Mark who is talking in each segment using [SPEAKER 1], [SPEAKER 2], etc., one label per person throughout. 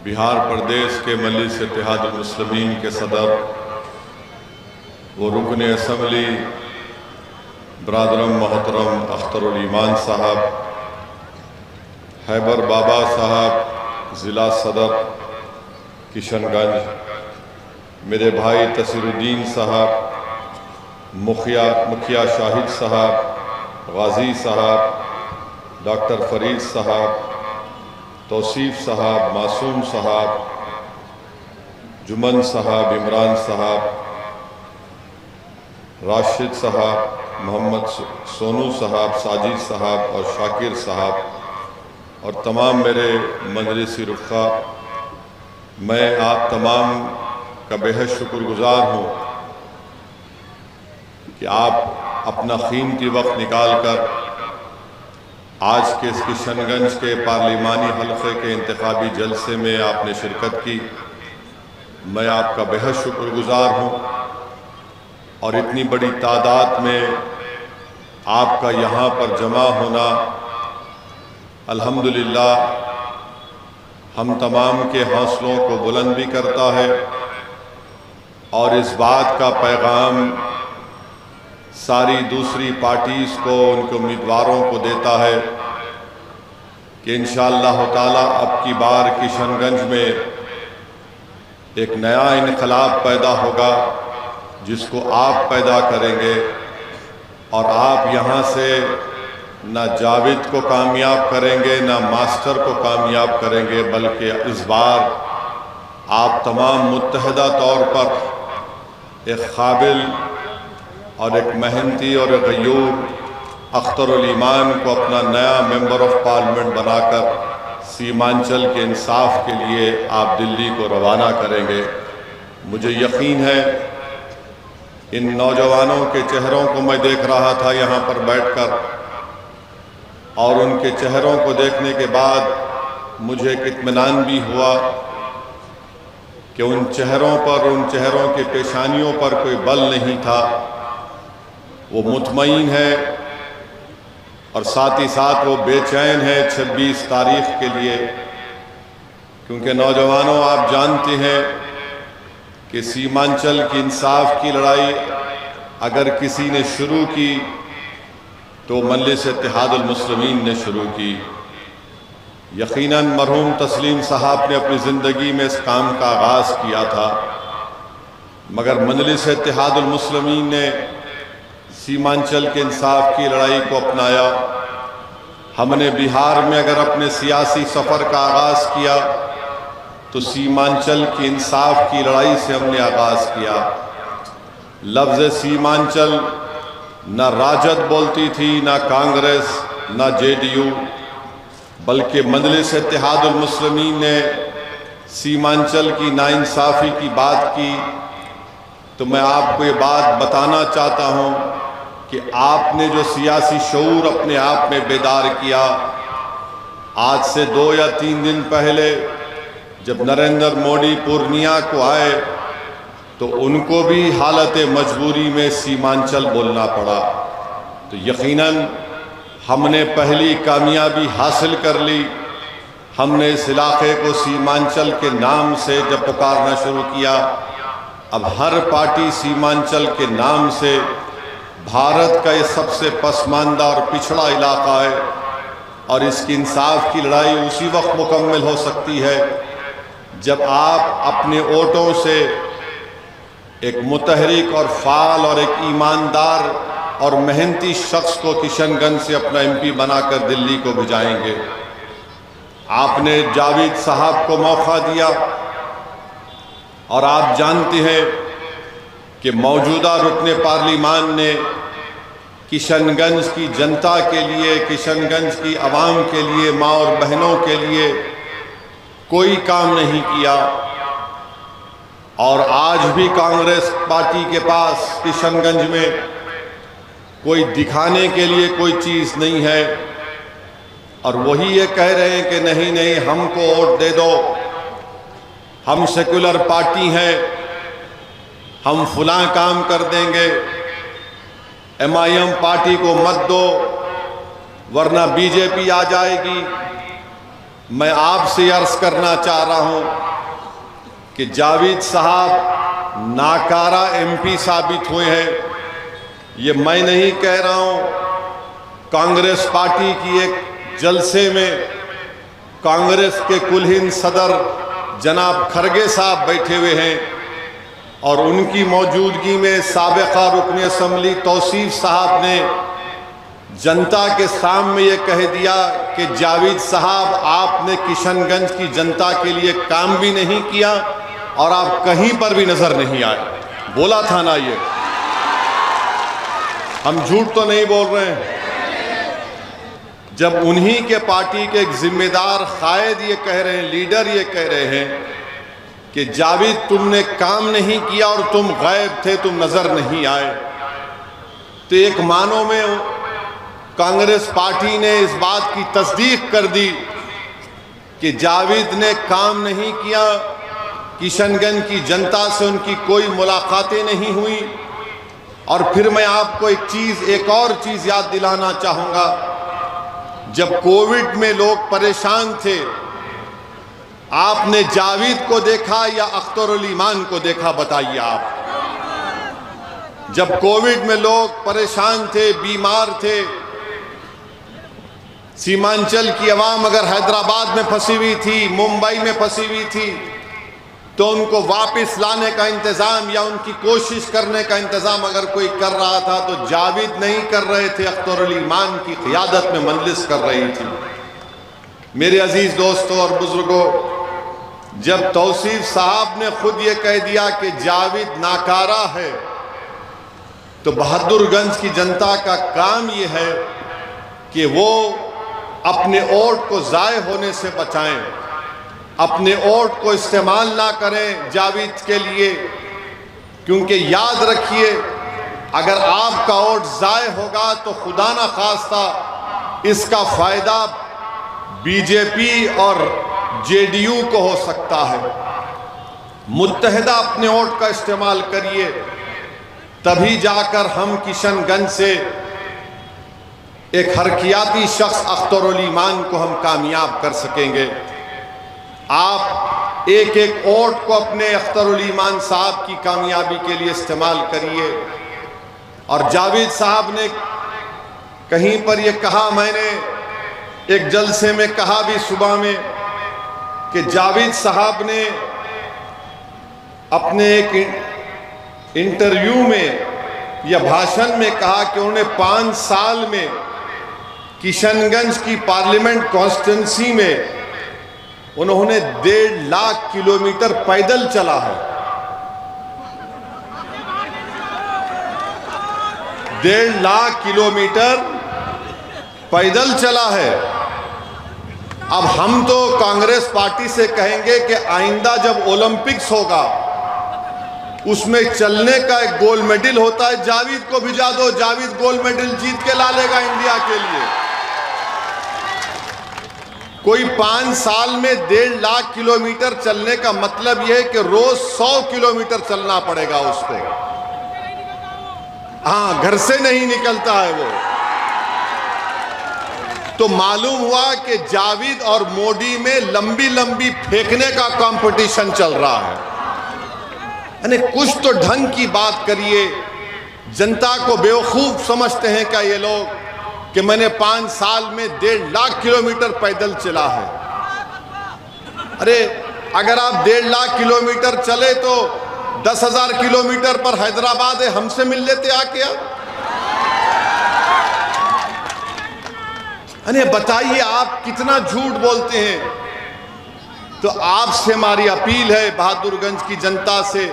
[SPEAKER 1] बिहार प्रदेश के मजलिस इत्तेहादुल मुस्लिमीन के सदर व रुकन असम्बली बरादरम मोहतरम अख्तरुल ईमान साहब, हैबर बाबा साहब ज़िला सदर किशनगंज, मेरे भाई तसीरुद्दीन साहब, मुखिया शाहिद साहब, गाजी साहब, डॉक्टर फरीद साहब, तौसीफ साहब, मासूम साहब, जुमन साहब, इमरान साहब, राशिद साहब, मोहम्मद सोनू साहब, साजिद साहब और शाकिर साहब और तमाम मेरे मजलिसी रुफ़ा, मैं आप तमाम का बेहद शुक्रगुज़ार हूँ कि आप अपना कीमती वक्त निकाल कर आज के इस किशनगंज के पार्लिमानी हल्के के इंतखाबी जलसे में आपने शिरकत की। मैं आपका बेहद शुक्रगुज़ार हूँ और इतनी बड़ी तादाद में आपका यहाँ पर जमा होना अल्हम्दुलिल्लाह हम तमाम के हौसलों को बुलंद भी करता है और इस बात का पैगाम सारी दूसरी पार्टीज़ को, उनके उम्मीदवारों को देता है कि इंशाअल्लाह ताला अब की बार किशनगंज में एक नया इनकलाब पैदा होगा जिसको आप पैदा करेंगे और आप यहाँ से ना जावेद को कामयाब करेंगे, ना मास्टर को कामयाब करेंगे, बल्कि इस बार आप तमाम मुत्तहदा तौर पर एक काबिल और एक मेहनती और एक गयूर अख्तरुल ईमान को अपना नया मेंबर ऑफ पार्लियामेंट बनाकर सीमांचल के इंसाफ के लिए आप दिल्ली को रवाना करेंगे। मुझे यकीन है इन नौजवानों के चेहरों को मैं देख रहा था यहाँ पर बैठकर और उनके चेहरों को देखने के बाद मुझे एक इत्मीनान भी हुआ कि उन चेहरों के पेशानियों पर कोई बल नहीं था, वो मुतमईन है और साथ ही साथ वो बेचैन है 26 तारीख के लिए, क्योंकि नौजवानों आप जानते हैं कि सीमांचल की इंसाफ की लड़ाई अगर किसी ने शुरू की तो मजलिस इत्तेहादुल मुस्लिमीन ने शुरू की। यकीनन मरहूम तस्लीम साहब ने अपनी ज़िंदगी में इस काम का आगाज़ किया था, मगर मजलिस इत्तेहादुल मुस्लिमीन ने सीमांचल के इंसाफ की लड़ाई को अपनाया। हमने बिहार में अगर अपने सियासी सफ़र का आगाज़ किया तो सीमांचल की इंसाफ की लड़ाई से हमने आगाज़ किया। लफ्ज़ सीमांचल न राजद बोलती थी, न कांग्रेस, न जेडीयू, बल्कि मजलिस इत्तेहादुल मुस्लिमीन ने सीमांचल की नाइंसाफ़ी की बात की। तो मैं आपको ये बात बताना चाहता हूँ कि आपने जो सियासी शऊर अपने आप में बेदार किया, आज से 2 या 3 दिन पहले जब नरेंद्र मोदी पूर्णिया को आए तो उनको भी हालत मजबूरी में सीमांचल बोलना पड़ा। तो यकीनन हमने पहली कामयाबी हासिल कर ली। हमने इस इलाके को सीमांचल के नाम से जब पुकारना शुरू किया, अब हर पार्टी सीमांचल के नाम से, भारत का ये सबसे पसमानदा और पिछड़ा इलाका है और इसकी इंसाफ की लड़ाई उसी वक्त मुकम्मल हो सकती है जब आप अपने वोटों से एक मुतहरिक और फाल और एक ईमानदार और मेहनती शख्स को किशनगंज से अपना एमपी बनाकर दिल्ली को भिजाएंगे। आपने जावेद साहब को मौका दिया और आप जानते हैं कि मौजूदा रुकने पार्लिमान ने किशनगंज की जनता के लिए, किशनगंज की आवाम के लिए, माँ और बहनों के लिए कोई काम नहीं किया और आज भी कांग्रेस पार्टी के पास किशनगंज में कोई दिखाने के लिए कोई चीज़ नहीं है और वही ये कह रहे हैं कि नहीं नहीं हमको वोट दे दो, हम सेकुलर पार्टी हैं, हम फलां काम कर देंगे, MIM पार्टी को मत दो वरना बीजेपी आ जाएगी। मैं आपसे अर्ज करना चाह रहा हूं कि जावेद साहब नाकारा एमपी साबित हुए हैं। ये मैं नहीं कह रहा हूं, कांग्रेस पार्टी की एक जलसे में कांग्रेस के कुलहिंद सदर जनाब खरगे साहब बैठे हुए हैं और उनकी मौजूदगी में साबिका रुकन असम्बली तौसीफ साहब ने जनता के सामने ये कह दिया कि जावेद साहब आपने किशनगंज की जनता के लिए काम भी नहीं किया और आप कहीं पर भी नजर नहीं आए। बोला था ना, ये हम झूठ तो नहीं बोल रहे हैं। जब उन्हीं के पार्टी के एक जिम्मेदार कायद ये कह रहे हैं, लीडर ये कह रहे हैं कि जावेद तुमने काम नहीं किया और तुम गायब थे, तुम नजर नहीं आए, तो एक मानो में कांग्रेस पार्टी ने इस बात की तस्दीक कर दी कि जावेद ने काम नहीं किया, किशनगंज की जनता से उनकी कोई मुलाकातें नहीं हुई। और फिर मैं आपको एक और चीज याद दिलाना चाहूंगा। जब कोविड में लोग परेशान थे, आपने जावेद को देखा या अख्तरुल ईमान को देखा? बताइए आप। जब कोविड में लोग परेशान थे, बीमार थे, सीमांचल की आवाम अगर हैदराबाद में फंसी हुई थी, मुंबई में फंसी हुई थी, तो उनको वापस लाने का इंतजाम या उनकी कोशिश करने का इंतजाम अगर कोई कर रहा था तो जावेद नहीं कर रहे थे, अख्तरुल ईमान की क़ियादत में मजलिस कर रही थी। मेरे अजीज दोस्तों और बुजुर्गों, जब तौसीफ साहब ने खुद ये कह दिया कि जावेद नाकारा है, तो बहादुरगंज की जनता का काम ये है कि वो अपने वोट को ज़ाय होने से बचाएं, अपने वोट को इस्तेमाल ना करें जावेद के लिए, क्योंकि याद रखिए अगर आपका वोट ज़ाय होगा तो खुदा ना खास्ता इसका फ़ायदा बीजेपी और जेडीयू को हो सकता है। मुत्तहिदा अपने वोट का इस्तेमाल करिए, तभी जाकर हम किशनगंज से एक हरकियाती शख्स अख्तरुल ईमान को हम कामयाब कर सकेंगे। आप एक एक वोट को अपने अख्तरुल ईमान साहब की कामयाबी के लिए इस्तेमाल करिए। और जावेद साहब ने कहीं पर यह कहा, मैंने एक जलसे में कहा भी सुबह में, कि जावेद साहब ने अपने एक इंटरव्यू में या भाषण में कहा कि उन्होंने 5 साल में किशनगंज की पार्लियामेंट कॉन्स्टिट्यूंसी में उन्होंने 1.5 लाख किलोमीटर पैदल चला है। 1.5 लाख किलोमीटर पैदल चला है। अब हम तो कांग्रेस पार्टी से कहेंगे कि आइंदा जब ओलंपिक्स होगा उसमें चलने का एक गोल्ड मेडल होता है, जावेद को भिजा दो, जावेद गोल्ड मेडल जीत के ला लेगा इंडिया के लिए। कोई 5 साल में 1.5 लाख किलोमीटर चलने का मतलब यह है कि रोज 100 किलोमीटर चलना पड़ेगा उसको। हाँ, घर से नहीं निकलता है वो। तो मालूम हुआ कि जावेद और मोदी में लंबी लंबी फेंकने का कंपटीशन चल रहा है। यानी कुछ तो ढंग की बात करिए। जनता को बेवकूफ समझते हैं क्या ये लोग कि मैंने 5 साल में 1.5 लाख किलोमीटर पैदल चला है? अरे अगर आप 1.5 लाख किलोमीटर चले तो 10,000 किलोमीटर पर हैदराबाद है, हमसे मिल लेते आके आप। अरे बताइए आप कितना झूठ बोलते हैं। तो आपसे हमारी अपील है बहादुरगंज की जनता से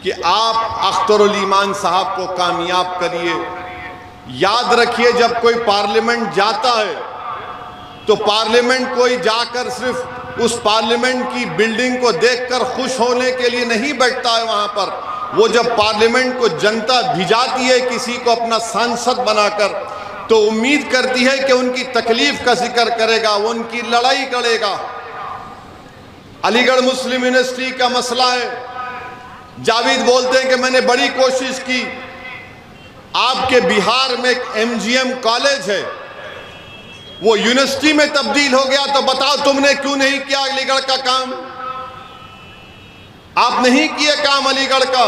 [SPEAKER 1] कि आप अख्तरुल ईमान साहब को कामयाब करिए। याद रखिए, जब कोई पार्लियामेंट जाता है तो पार्लियामेंट कोई जाकर सिर्फ उस पार्लियामेंट की बिल्डिंग को देखकर खुश होने के लिए नहीं बैठता है वहां पर। वो जब पार्लियामेंट को जनता भिजाती है किसी को अपना सांसद बनाकर, तो उम्मीद करती है कि उनकी तकलीफ का जिक्र करेगा, वो उनकी लड़ाई करेगा। अलीगढ़ मुस्लिम यूनिवर्सिटी का मसला है, जावेद बोलते हैं कि मैंने बड़ी कोशिश की। आपके बिहार में एक MGM कॉलेज है, वो यूनिवर्सिटी में तब्दील हो गया, तो बताओ तुमने क्यों नहीं किया अलीगढ़ का काम? आप नहीं किए काम अलीगढ़ का।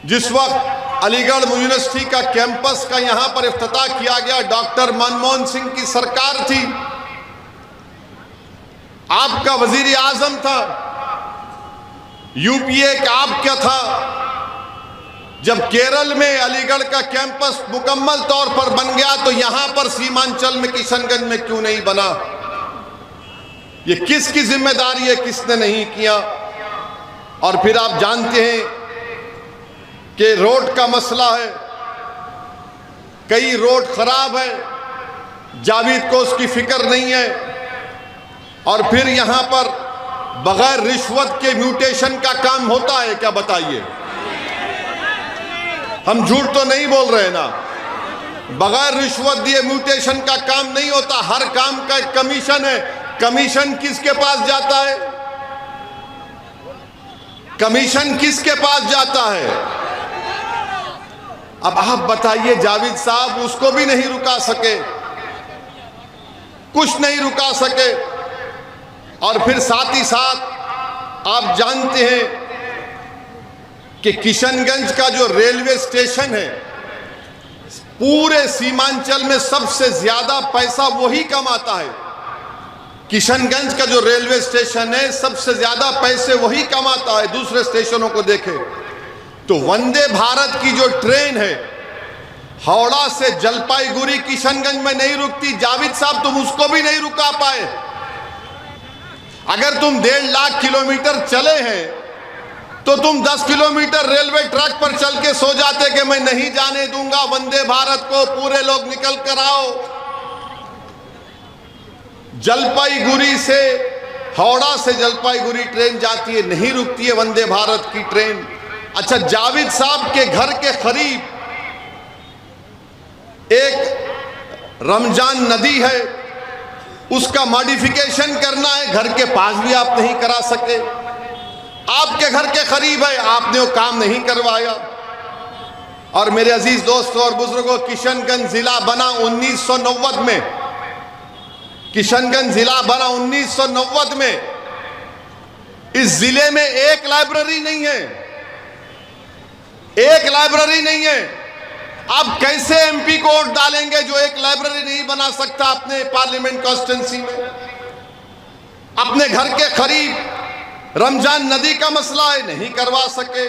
[SPEAKER 1] जिस वक्त अलीगढ़ यूनिवर्सिटी का कैंपस का यहां पर इफ्तिताह किया गया, डॉक्टर मनमोहन सिंह की सरकार थी, आपका वजीर आजम था, यूपीए का आपका था। जब केरल में अलीगढ़ का कैंपस मुकम्मल तौर पर बन गया, तो यहां पर सीमांचल में किशनगंज में क्यों नहीं बना? ये किसकी जिम्मेदारी है, किसने नहीं किया? और फिर आप जानते हैं कि रोड का मसला है, कई रोड खराब है, जावेद को उसकी फिक्र नहीं है। और फिर यहां पर बगैर रिश्वत के म्यूटेशन का काम होता है क्या? बताइए, हम झूठ तो नहीं बोल रहे ना। बगैर रिश्वत दिए म्यूटेशन का काम नहीं होता। हर काम का एक कमीशन है। कमीशन किसके पास जाता है? कमीशन किसके पास जाता है? अब आप बताइए, जावेद साहब उसको भी नहीं रुका सके, कुछ नहीं रुका सके। और फिर साथ ही साथ आप जानते हैं कि किशनगंज का जो रेलवे स्टेशन है, पूरे सीमांचल में सबसे ज्यादा पैसा वही कमाता है। किशनगंज का जो रेलवे स्टेशन है, सबसे ज्यादा पैसे वही कमाता है। दूसरे स्टेशनों को देखें तो वंदे भारत की जो ट्रेन है, हावड़ा से जलपाईगुड़ी किशनगंज में नहीं रुकती। जावेद साहब तुम उसको भी नहीं रुका पाए। अगर तुम 1.5 लाख किलोमीटर चले हैं, तो तुम 10 किलोमीटर रेलवे ट्रैक पर चल के सो जाते कि मैं नहीं जाने दूंगा वंदे भारत को, पूरे लोग निकल कर आओ। जलपाईगुड़ी से, हावड़ा से जलपाईगुड़ी ट्रेन जाती है, नहीं रुकती है वंदे भारत की ट्रेन। अच्छा, जावेद साहब के घर के करीब एक रमजान नदी है, उसका मॉडिफिकेशन करना है, घर के पास भी आप नहीं करा सके। आपके घर के करीब है, आपने वो काम नहीं करवाया। और मेरे अजीज दोस्तों और बुजुर्गों, किशनगंज जिला बना 1990 में। किशनगंज जिला बना 1990 में। इस जिले में एक लाइब्रेरी नहीं है, एक लाइब्रेरी नहीं है। आप कैसे एमपी को वोट डालेंगे जो एक लाइब्रेरी नहीं बना सकता अपने पार्लियामेंट कॉन्स्टिट्यूंसी में? अपने घर के करीब रमजान नदी का मसला है, नहीं करवा सके।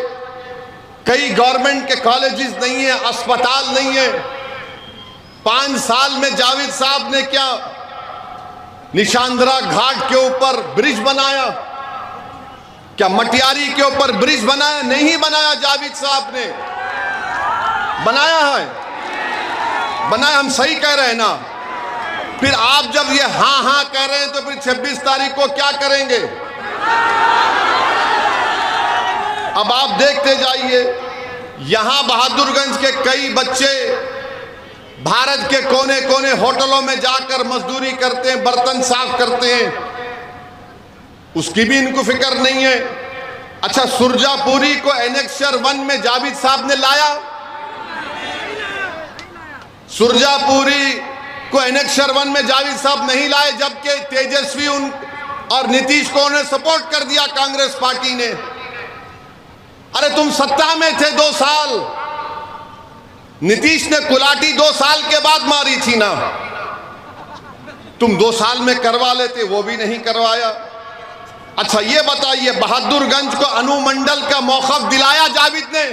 [SPEAKER 1] कई गवर्नमेंट के कॉलेजेस नहीं है, अस्पताल नहीं है। 5 साल में जावेद साहब ने क्या निशांदरा घाट के ऊपर ब्रिज बनाया? क्या मटियारी के ऊपर ब्रिज बनाया? नहीं बनाया। जावेद साहब ने बनाया है, बनाया। हम सही कह रहे हैं ना? फिर आप जब ये हाँ हाँ कह रहे हैं, तो फिर 26 तारीख को क्या करेंगे? अब आप देखते जाइए, यहां बहादुरगंज के कई बच्चे भारत के कोने कोने होटलों में जाकर मजदूरी करते हैं, बर्तन साफ करते हैं, उसकी भी इनको फिक्र नहीं है। अच्छा, सुरजापुरी को एनेक्सर 1 में जावेद साहब ने लाया। सुरजापुरी को एनेक्सर 1 में जावेद साहब नहीं लाए, जबकि तेजस्वी और नीतीश को उन्हें सपोर्ट कर दिया कांग्रेस पार्टी ने। अरे तुम सत्ता में थे 2 साल, नीतीश ने कुलाटी 2 साल के बाद मारी थी ना, तुम 2 साल में करवा लेते, वो भी नहीं करवाया। अच्छा ये बताइए, बहादुरगंज को अनुमंडल का मौक़िफ़ दिलाया जावेद ने?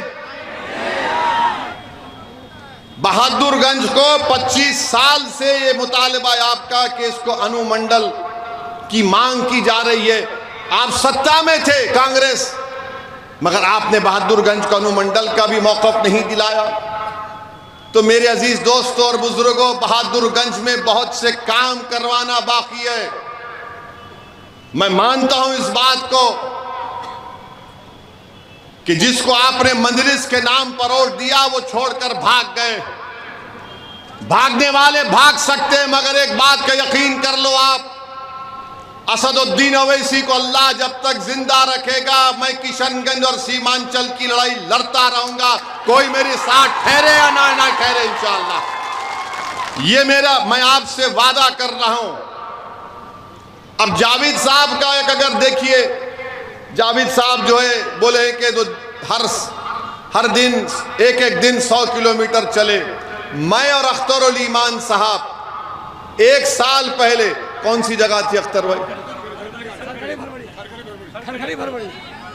[SPEAKER 1] बहादुरगंज को 25 साल से ये मुतालबा है आपका कि इसको अनुमंडल की मांग की जा रही है। आप सत्ता में थे कांग्रेस, मगर आपने बहादुरगंज को अनुमंडल का भी मौक़िफ़ नहीं दिलाया। तो मेरे अजीज दोस्तों और बुजुर्गों, बहादुरगंज में बहुत से काम करवाना बाकी है। मैं मानता हूं इस बात को कि जिसको आपने मजलिस के नाम पर वोट दिया वो छोड़कर भाग गए। भागने वाले भाग सकते हैं, मगर एक बात का यकीन कर लो आप, असदुद्दीन ओवैसी को अल्लाह जब तक जिंदा रखेगा, मैं किशनगंज और सीमांचल की लड़ाई लड़ता रहूंगा, कोई मेरे साथ ठहरे या ना ठहरे इंशाअल्लाह। ये मैं आपसे वादा कर रहा हूं। अब जावेद साहब का एक अगर देखिए, जावेद साहब जो है बोले कि तो हर दिन एक दिन 100 किलोमीटर चले। मैं और अख्तर ईमान साहब 1 साल पहले, कौन सी जगह थी अख्तर भाई?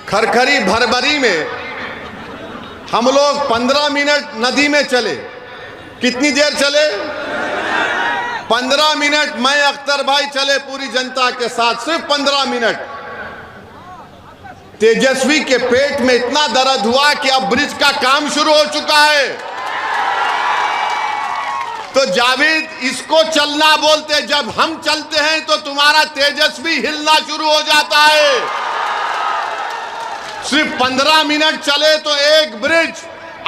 [SPEAKER 1] खरखरी भरभरी में हम लोग 15 मिनट नदी में चले। कितनी देर चले? 15 मिनट। मैं अख्तर भाई चले पूरी जनता के साथ, सिर्फ 15 मिनट। तेजस्वी के पेट में इतना दर्द हुआ कि अब ब्रिज का काम शुरू हो चुका है। तो जावेद, इसको चलना बोलते। जब हम चलते हैं तो तुम्हारा तेजस्वी हिलना शुरू हो जाता है। सिर्फ 15 मिनट चले तो एक ब्रिज।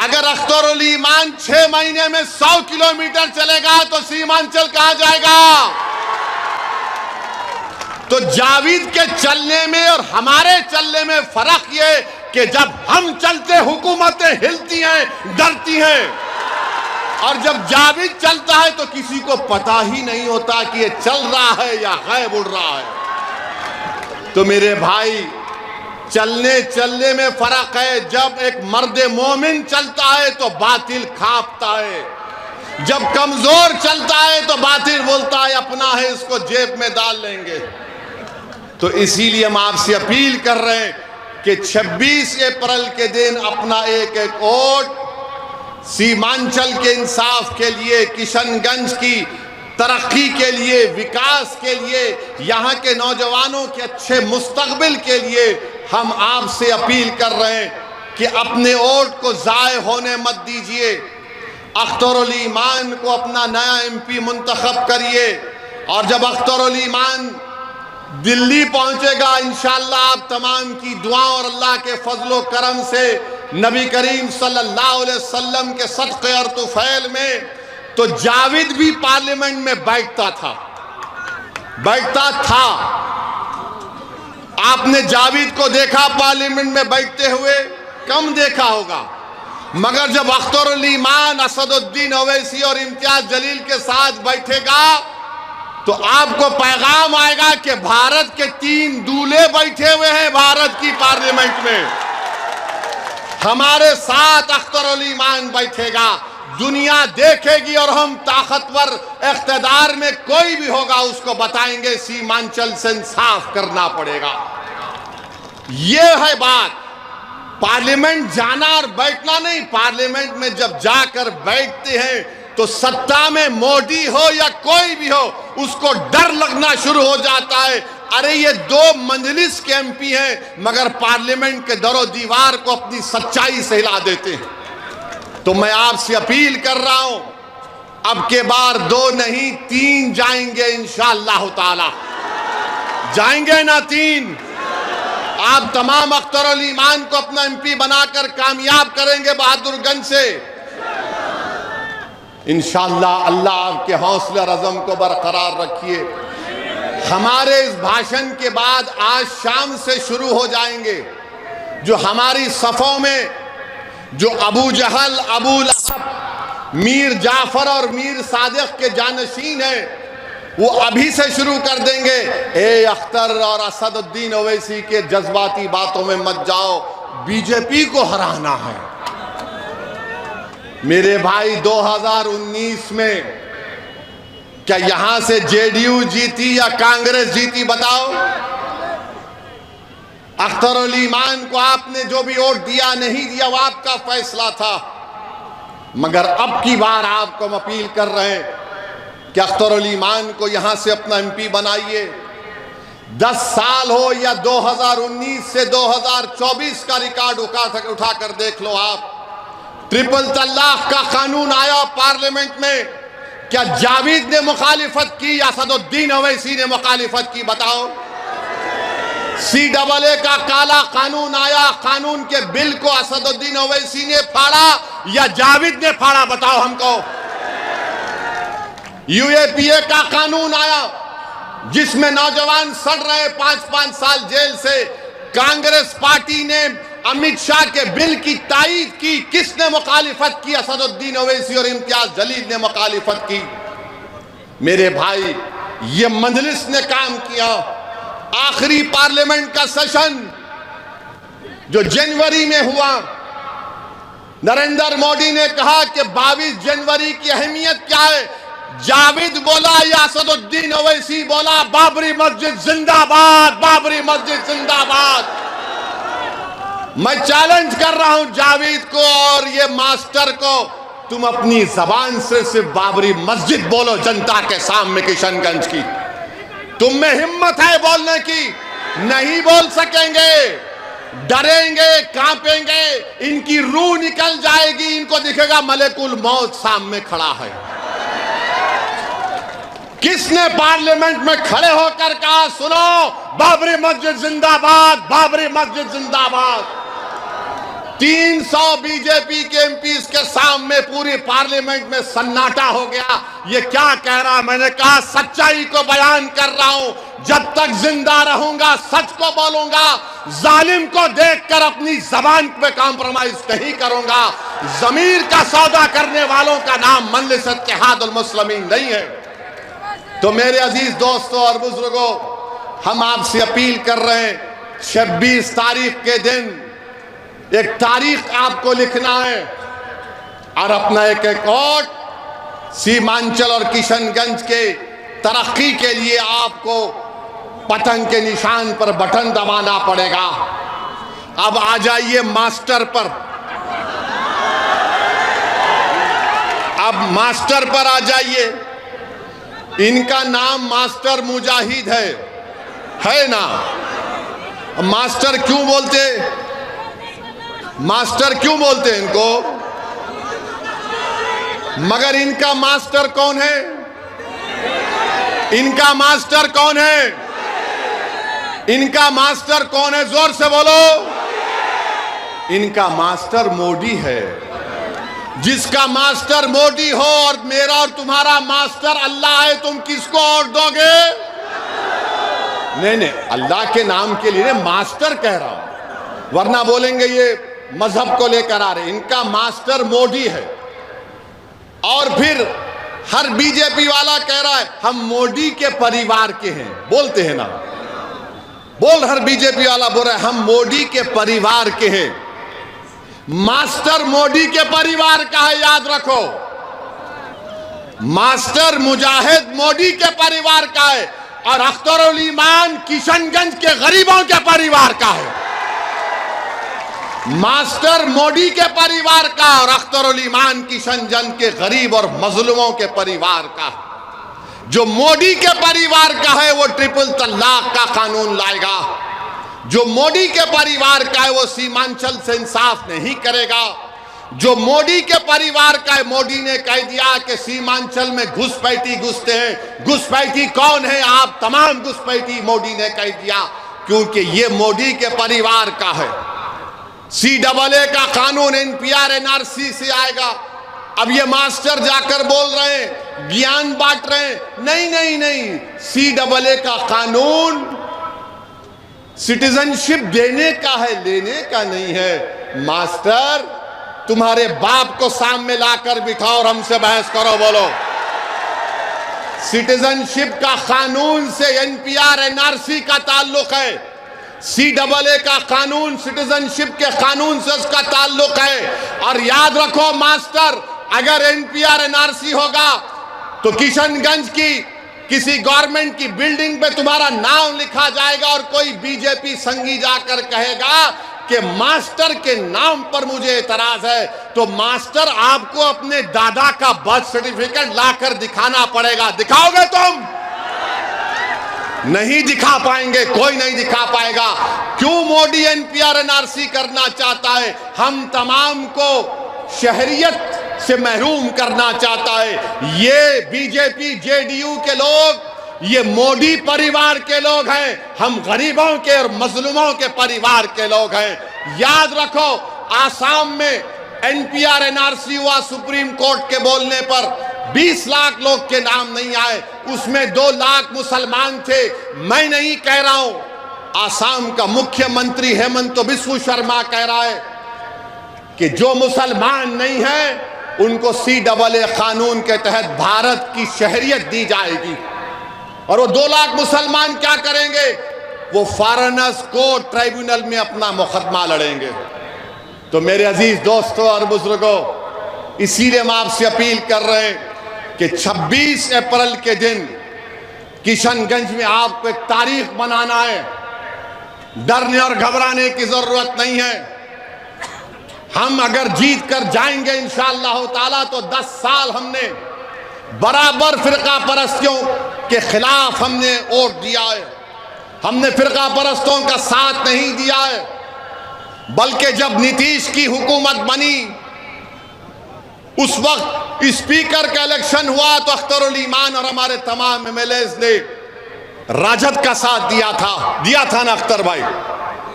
[SPEAKER 1] अगर अख्तर ईमान 6 महीने में 100 किलोमीटर चलेगा तो सीमांचल कहां जाएगा? तो जावेद के चलने में और हमारे चलने में फर्क ये कि जब हम चलते हुकूमतें हिलती हैं, डरती हैं, और जब जावेद चलता है तो किसी को पता ही नहीं होता कि ये चल रहा है या गायब उड़ रहा है। तो मेरे भाई, चलने में फर्क है। जब एक मर्द मोमिन चलता है तो बातिल खापता है। जब कमजोर चलता है तो बातिल बोलता है अपना है, इसको जेब में डाल लेंगे। तो इसीलिए हम आपसे अपील कर रहे हैं कि 26 अप्रैल के दिन अपना एक वोट सीमांचल के इंसाफ के लिए, किशनगंज की तरक्की के लिए, विकास के लिए, यहाँ के नौजवानों के अच्छे मुस्तकबिल के लिए हम आपसे अपील कर रहे हैं कि अपने वोट को ज़ाय होने मत दीजिए। अख्तर ईमान को अपना नया MP मुंतखब करिए। और जब अख्तर ईमान दिल्ली पहुंचेगा, इंशाअल्लाह आप तमाम की दुआ और अल्लाह के फजलो करम से नबी करीम सल्लल्लाहु अलैहि वसल्लम के सदक़े और तुफ़ैल में, तो जावेद भी पार्लियामेंट में बैठता था। आपने जावेद को देखा पार्लियामेंट में बैठते हुए? कम देखा होगा। मगर जब अख्तर ईमान, असदुद्दीन ओवैसी और इम्तियाज जलील के साथ बैठेगा तो आपको पैगाम आएगा कि भारत के 3 दूल्हे बैठे हुए हैं भारत की पार्लियामेंट में। हमारे साथ अख्तर ईमान बैठेगा। दुनिया देखेगी और हम ताकतवर इख्तिदार में कोई भी होगा उसको बताएंगे सीमांचल से इंसाफ करना पड़ेगा। ये है बात। पार्लियामेंट जाना और बैठना नहीं। पार्लियामेंट में जब जाकर बैठते हैं तो सत्ता में मोदी हो या कोई भी हो, उसको डर लगना शुरू हो जाता है। अरे ये 2 मंजलिस के MP हैं, मगर पार्लियामेंट के दरो दीवार को अपनी सच्चाई से हिला देते हैं। तो मैं आपसे अपील कर रहा हूं, अब के बार 2 नहीं 3 जाएंगे इंशाअल्लाह ताला। जाएंगे ना 3? आप तमाम अख्तर ईमान को अपना MP बनाकर कामयाब करेंगे बहादुरगंज से इंशाअल्लाह। अल्लाह आपके हौसला रज़म को बरकरार रखिए। हमारे इस भाषण के बाद आज शाम से शुरू हो जाएंगे जो हमारी सफ़ों में जो अबू जहल, अबू लहब, मीर जाफर और मीर सादिक के जानशीन हैं, वो अभी से शुरू कर देंगे। ए अख्तर और असदुद्दीन ओवैसी के जज्बाती बातों में मत जाओ, बीजेपी को हराना है। मेरे भाई, 2019 में क्या यहां से JDU जीती या कांग्रेस जीती? बताओ। अख्तर ईमान को आपने जो भी वोट दिया नहीं दिया वो आपका फैसला था। मगर अब की बार आपको हम अपील कर रहे हैं कि अख्तर ईमान को यहां से अपना MP बनाइए। 10 साल हो या 2019 से 2024 का रिकॉर्ड उठाकर देख लो आप। ट्रिपल तलाक का कानून आया पार्लियामेंट में, क्या जावेद ने मुखालिफत की या असदुद्दीन ओवैसी ने मुखालिफत की? बताओ। CAA का काला कानून आया, कानून के बिल को असदुद्दीन ओवैसी ने फाड़ा या जावेद ने फाड़ा? बताओ हमको। UAPA का कानून आया जिसमें नौजवान सड़ रहे 5-5 साल जेल से, कांग्रेस पार्टी ने अमित शाह के बिल की तायीद की। किसने मुखालिफत की? असदुद्दीन ओवैसी और इम्तियाज जलील ने मुखालिफत की। मेरे भाई, ये मजलिस ने काम किया। आखिरी पार्लियामेंट का सेशन जो जनवरी में हुआ, नरेंद्र मोदी ने कहा कि 22 जनवरी की अहमियत क्या है। जावेद बोला, यासदुद्दीन ओवैसी बोला, बाबरी मस्जिद जिंदाबाद, बाबरी मस्जिद जिंदाबाद। मैं चैलेंज कर रहा हूं जावेद को और ये मास्टर को, तुम अपनी जबान से सिर्फ बाबरी मस्जिद बोलो जनता के सामने किशनगंज की। तुम में हिम्मत है बोलने की? नहीं बोल सकेंगे, डरेंगे, कांपेंगे, इनकी रूह निकल जाएगी। इनको दिखेगा मलेकुल मौत सामने खड़ा है। किसने पार्लियामेंट में खड़े होकर कहा, सुनो बाबरी मस्जिद जिंदाबाद, बाबरी मस्जिद जिंदाबाद? 300 बीजेपी के एमपीज के सामने पूरी पार्लियामेंट में सन्नाटा हो गया। ये क्या कह रहा? मैंने कहा सच्चाई को बयान कर रहा हूं। जब तक जिंदा रहूंगा सच को बोलूंगा। जालिम को देखकर अपनी जबान पे कॉम्प्रोमाइज नहीं करूंगा। जमीर का सौदा करने वालों का नाम मजलिस इत्तेहादुल मुस्लिमीन नहीं है। तो मेरे अजीज दोस्तों और बुजुर्गों, हम आपसे अपील कर रहे हैं, 26 तारीख के दिन एक तारीख आपको लिखना है और अपना एक वोट सीमांचल और किशनगंज के तरक्की के लिए आपको पतंग के निशान पर बटन दबाना पड़ेगा। अब आ जाइए मास्टर पर। अब मास्टर पर आ जाइए। इनका नाम मास्टर मुजाहिद है ना? मास्टर क्यों बोलते? मास्टर क्यों बोलते हैं इनको? मगर इनका मास्टर कौन है? इनका मास्टर कौन है? इनका मास्टर कौन है? जोर से बोलो। इनका मास्टर मोदी है। जिसका मास्टर मोदी हो और मेरा और तुम्हारा मास्टर अल्लाह है, तुम किसको वोट दोगे? नहीं, अल्लाह के नाम के लिए मास्टर कह रहा हूं, वरना बोलेंगे ये मजहब को लेकर आ रहे। इनका मास्टर मोदी है। और फिर हर बीजेपी वाला कह रहा है हम मोदी के परिवार के हैं, बोलते हैं ना, हर बीजेपी वाला बोल रहा है हम मोदी के परिवार के हैं। मास्टर मोदी के परिवार का है, याद रखो। मास्टर मुजाहिद मोदी के परिवार का है और अख्तरुल ईमान किशनगंज के गरीबों के परिवार का है। मास्टर मोदी के परिवार का और अख्तरुल ईमान किशनगंज के गरीब और मजलूमों के परिवार का। जो मोदी के परिवार का है वो ट्रिपल तलाक का कानून लाएगा। जो मोदी के परिवार का है वो सीमांचल से इंसाफ नहीं करेगा। जो मोदी के परिवार का है, मोदी ने कह दिया कि सीमांचल में घुसपैठी घुसते हैं। घुसपैठी कौन है? आप तमाम घुसपैठी, मोदी ने कह दिया, क्योंकि ये मोदी के परिवार का है। CAA का कानून NPR NRC से आएगा। अब ये मास्टर जाकर बोल रहे हैं, ज्ञान बांट रहे हैं। नहीं, CAA का कानून सिटीजनशिप देने का है, लेने का नहीं है। मास्टर, तुम्हारे बाप को सामने लाकर बिठाओ और हमसे बहस करो, बोलो। सिटीजनशिप का कानून से NPR NRC का ताल्लुक है। CAA का कानून सिटीजनशिप के कानून से उसका ताल्लुक है। और याद रखो मास्टर, अगर NPR NRC होगा तो किशनगंज की किसी गवर्नमेंट की बिल्डिंग पे तुम्हारा नाम लिखा जाएगा और कोई बीजेपी संगी जाकर कहेगा कि मास्टर के नाम पर मुझे एतराज है, तो मास्टर आपको अपने दादा का बर्थ सर्टिफिकेट लाकर दिखाना पड़ेगा। दिखाओगे तुम? नहीं दिखा पाएंगे, कोई नहीं दिखा पाएगा। क्यों मोदी NPR NRC करना चाहता है? हम तमाम को शहरियत से महरूम करना चाहता है। ये बीजेपी JDU के लोग, ये मोदी परिवार के लोग हैं। हम गरीबों के और मजलूमों के परिवार के लोग हैं। याद रखो, आसाम में NPR NRC हुआ, सुप्रीम कोर्ट के बोलने पर 20 लाख लोग के नाम नहीं आए, उसमें 2 लाख मुसलमान थे। मैं नहीं कह रहा हूं, आसाम का मुख्यमंत्री हेमंत बिस्व शर्मा कह रहा है कि जो मुसलमान नहीं है उनको CAA कानून के तहत भारत की शहरियत दी जाएगी। और वो 2 लाख मुसलमान क्या करेंगे? वो फॉरेनर्स कोर्ट ट्राइब्यूनल में अपना मुकदमा लड़ेंगे। तो मेरे अजीज दोस्तों और बुजुर्गों, इसीलिए हम आपसे अपील कर रहे हैं कि 26 अप्रैल के दिन किशनगंज में आपको एक तारीख बनाना है। डरने और घबराने की जरूरत नहीं है। हम अगर जीत कर जाएंगे इंशाअल्लाह ताला तो 10 साल हमने बराबर फिरका परस्तियों के खिलाफ हमने वोट दिया है। हमने फिरका परस्तों का साथ नहीं दिया है, बल्कि जब नीतीश की हुकूमत बनी उस वक्त स्पीकर का इलेक्शन हुआ तो अख्तरुल ईमान और हमारे तमाम MLAs ने राजद का साथ दिया था ना अख्तर भाई,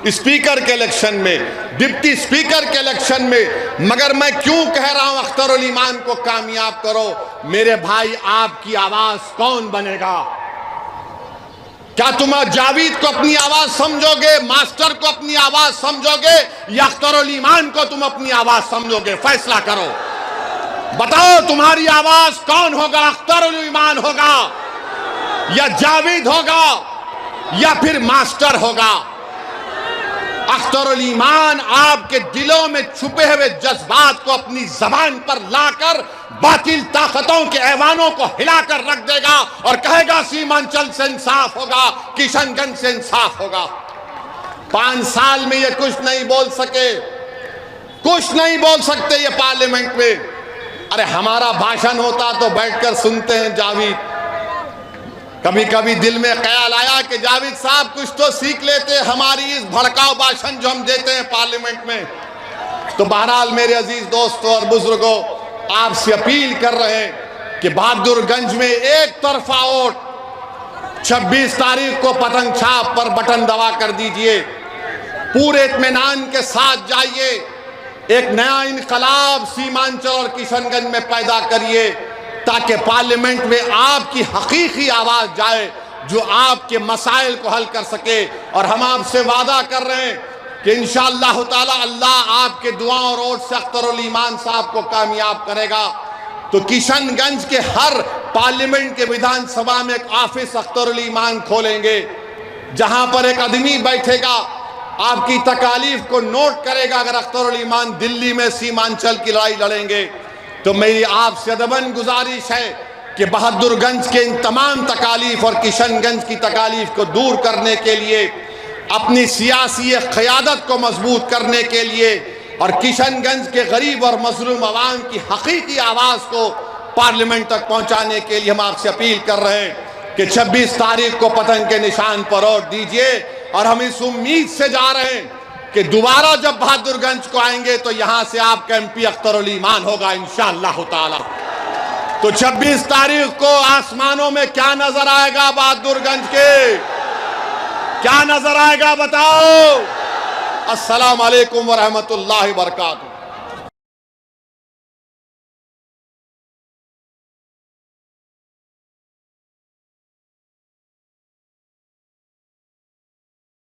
[SPEAKER 1] स्पीकर के इलेक्शन में, डिप्टी स्पीकर के इलेक्शन में। मगर मैं क्यों कह रहा हूं अख्तरुल ईमान को कामयाब करो? मेरे भाई, आपकी आवाज कौन बनेगा? क्या तुम जावेद को अपनी आवाज समझोगे, मास्टर को अपनी आवाज समझोगे, या अख्तरुल ईमान को तुम अपनी आवाज समझोगे? फैसला करो, बताओ तुम्हारी आवाज कौन होगा? अख्तरुल ईमान होगा या जावेद होगा या फिर मास्टर होगा? अख्तरुल ईमान आपके दिलों में छुपे हुए जज्बात को अपनी जबान पर लाकर बातिल ताकतों के ऐवानों को हिलाकर रख देगा और कहेगा सीमांचल से इंसाफ होगा, किशनगंज से इंसाफ होगा। 5 साल में ये कुछ नहीं बोल सके, कुछ नहीं बोल सकते ये पार्लियामेंट में। अरे हमारा भाषण होता तो बैठकर सुनते हैं जावेद। कभी कभी दिल में ख्याल आया कि जावेद साहब कुछ तो सीख लेते हमारी इस भड़काऊ भाषण जो हम देते हैं पार्लियामेंट में। तो बहरहाल मेरे अजीज दोस्तों और बुजुर्गों, आपसे अपील कर रहे हैं कि बहादुरगंज में एक तरफा वोट 26 तारीख को पतंग छाप पर बटन दबा कर दीजिए। पूरे इत्मीनान के साथ जाइए, एक नया इनकलाब सीमांचल और किशनगंज में पैदा करिए ताकि पार्लियामेंट में आपकी हकीकी आवाज जाए जो आपके मसाइल को हल कर सके। और हम आपसे वादा कर रहे हैं कि इंशाअल्लाह ताला अल्लाह आपके दुआओं और वोट से अख्तरुल ईमान साहब को कामयाब करेगा। तो किशनगंज के हर पार्लियामेंट के विधानसभा में एक ऑफिस अख्तरुल ईमान खोलेंगे, जहां पर एक आदमी बैठेगा, आपकी तकालीफ को नोट करेगा। अगर अख्तरुल ईमान दिल्ली में सीमांचल की लड़ाई लड़ेंगे तो मेरी आपसे अदबन गुजारिश है कि बहादुरगंज के इन तमाम तकालीफ और किशनगंज की तकालीफ को दूर करने के लिए, अपनी सियासी क़यादत को मजबूत करने के लिए और किशनगंज के गरीब और मजलूम आवाम की हकीकी आवाज़ को पार्लियामेंट तक पहुँचाने के लिए हम आपसे अपील कर रहे हैं कि 26 तारीख को पतंग के निशान पर वोट दीजिए। और हम इस उम्मीद से जा रहे हैं कि दोबारा जब बहादुरगंज को आएंगे तो यहां से आपका MP अख्तरुल ईमान होगा इंशाअल्लाह ताला। तो 26 तारीख को आसमानों में क्या नजर आएगा? बहादुरगंज के क्या नजर आएगा बताओ? अस्सलाम वालेकुम व रहमतुल्लाहि व बरकातहू।